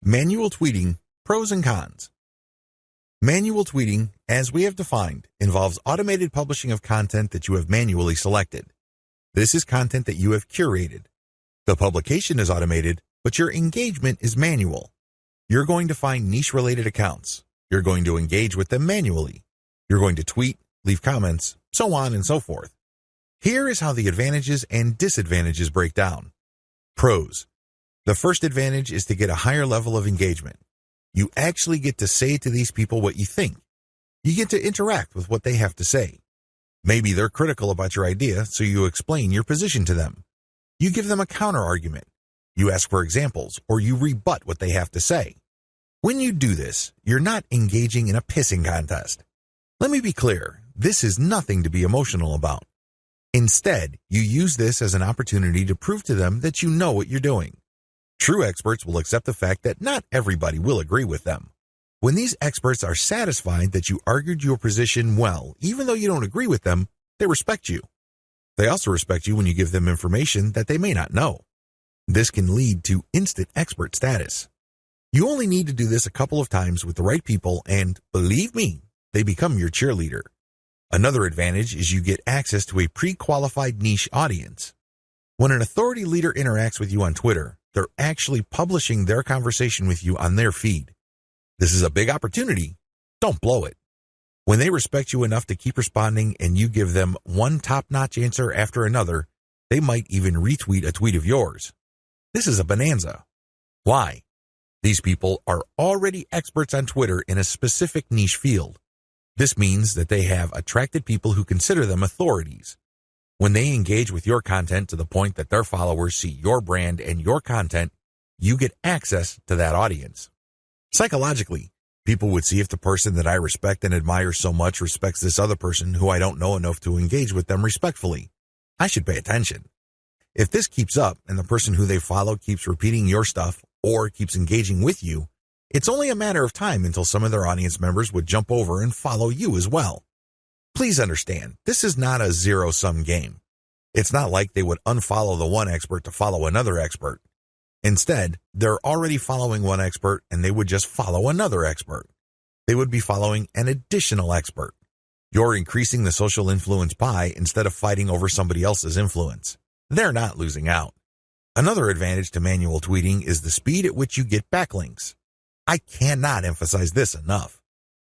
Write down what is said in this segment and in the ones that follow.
Manual tweeting, pros and cons. Manual tweeting, as we have defined, involves automated publishing of content that you have manually selected. This is content that you have curated. The publication is automated, but your engagement is manual. You're going to find niche-related accounts. You're going to engage with them manually. You're going to tweet, leave comments, so on and so forth. Here is how the advantages and disadvantages break down. Pros. The first advantage is to get a higher level of engagement. You actually get to say to these people what you think. You get to interact with what they have to say. Maybe they're critical about your idea, so you explain your position to them. You give them a counter-argument. You ask for examples, or you rebut what they have to say. When you do this, you're not engaging in a pissing contest. Let me be clear, this is nothing to be emotional about. Instead, you use this as an opportunity to prove to them that you know what you're doing. True experts will accept the fact that not everybody will agree with them. When these experts are satisfied that you argued your position well, even though you don't agree with them, they respect you. They also respect you when you give them information that they may not know. This can lead to instant expert status. You only need to do this a couple of times with the right people and, believe me, they become your cheerleader. Another advantage is you get access to a pre-qualified niche audience. When an authority leader interacts with you on Twitter, they're actually publishing their conversation with you on their feed. This is a big opportunity. Don't blow it. When they respect you enough to keep responding and you give them one top-notch answer after another, they might even retweet a tweet of yours. This is a bonanza. Why? These people are already experts on Twitter in a specific niche field. This means that they have attracted people who consider them authorities. When they engage with your content to the point that their followers see your brand and your content, you get access to that audience. Psychologically, people would see if the person that I respect and admire so much respects this other person who I don't know enough to engage with them respectfully. I should pay attention. If this keeps up and the person who they follow keeps repeating your stuff or keeps engaging with you, it's only a matter of time until some of their audience members would jump over and follow you as well. Please understand, this is not a zero-sum game. It's not like they would unfollow the one expert to follow another expert. Instead, they're already following one expert and they would just follow another expert. They would be following an additional expert. You're increasing the social influence pie instead of fighting over somebody else's influence. They're not losing out. Another advantage to manual tweeting is the speed at which you get backlinks. I cannot emphasize this enough.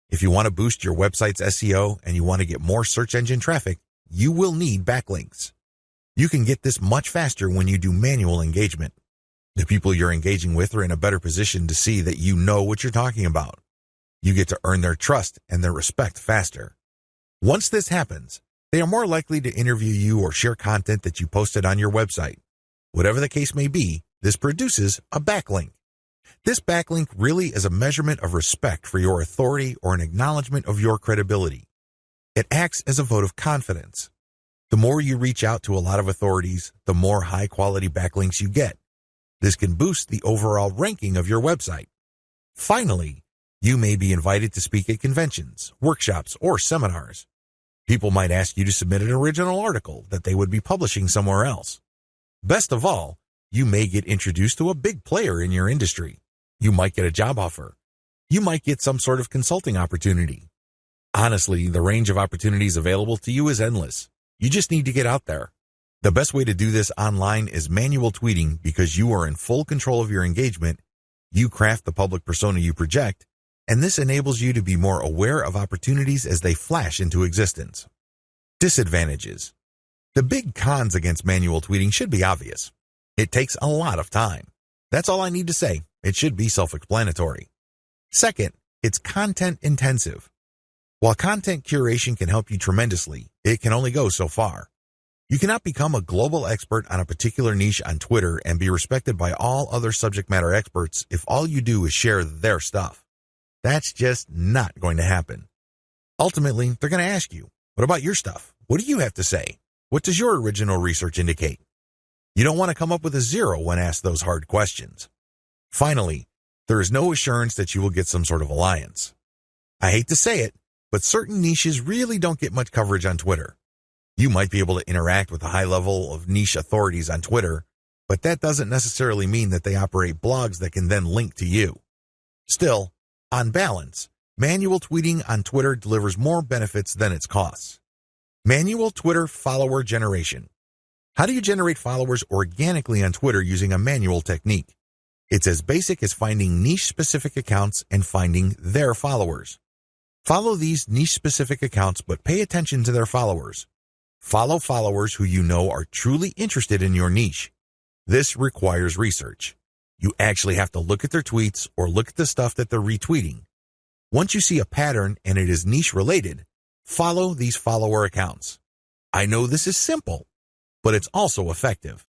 If you want to boost your website's SEO and you want to get more search engine traffic, you will need backlinks. You can get this much faster when you do manual engagement. The people you're engaging with are in a better position to see that you know what you're talking about. You get to earn their trust and their respect faster. Once this happens, they are more likely to interview you or share content that you posted on your website. Whatever the case may be, this produces a backlink. This backlink really is a measurement of respect for your authority or an acknowledgement of your credibility. It acts as a vote of confidence. The more you reach out to a lot of authorities, the more high-quality backlinks you get. This can boost the overall ranking of your website. Finally, you may be invited to speak at conventions, workshops, or seminars. People might ask you to submit an original article that they would be publishing somewhere else. Best of all, you may get introduced to a big player in your industry. You might get a job offer. You might get some sort of consulting opportunity. Honestly, the range of opportunities available to you is endless. You just need to get out there. The best way to do this online is manual tweeting because you are in full control of your engagement, you craft the public persona you project, and this enables you to be more aware of opportunities as they flash into existence. Disadvantages. The big cons against manual tweeting should be obvious. It takes a lot of time. That's all I need to say. It should be self-explanatory. Second, it's content intensive. While content curation can help you tremendously, it can only go so far. You cannot become a global expert on a particular niche on Twitter and be respected by all other subject matter experts if all you do is share their stuff. That's just not going to happen. Ultimately, they're going to ask you, what about your stuff? What do you have to say? What does your original research indicate? You don't want to come up with a zero when asked those hard questions. Finally, there is no assurance that you will get some sort of alliance. I hate to say it, but certain niches really don't get much coverage on Twitter. You might be able to interact with a high level of niche authorities on Twitter, but that doesn't necessarily mean that they operate blogs that can then link to you. Still, on balance, manual tweeting on Twitter delivers more benefits than its costs. Manual Twitter follower generation. How do you generate followers organically on Twitter using a manual technique? It's as basic as finding niche-specific accounts and finding their followers. Follow these niche-specific accounts, but pay attention to their followers. Follow followers who you know are truly interested in your niche. This requires research. You actually have to look at their tweets or look at the stuff that they're retweeting. Once you see a pattern and it is niche-related, follow these follower accounts. I know this is simple, but it's also effective.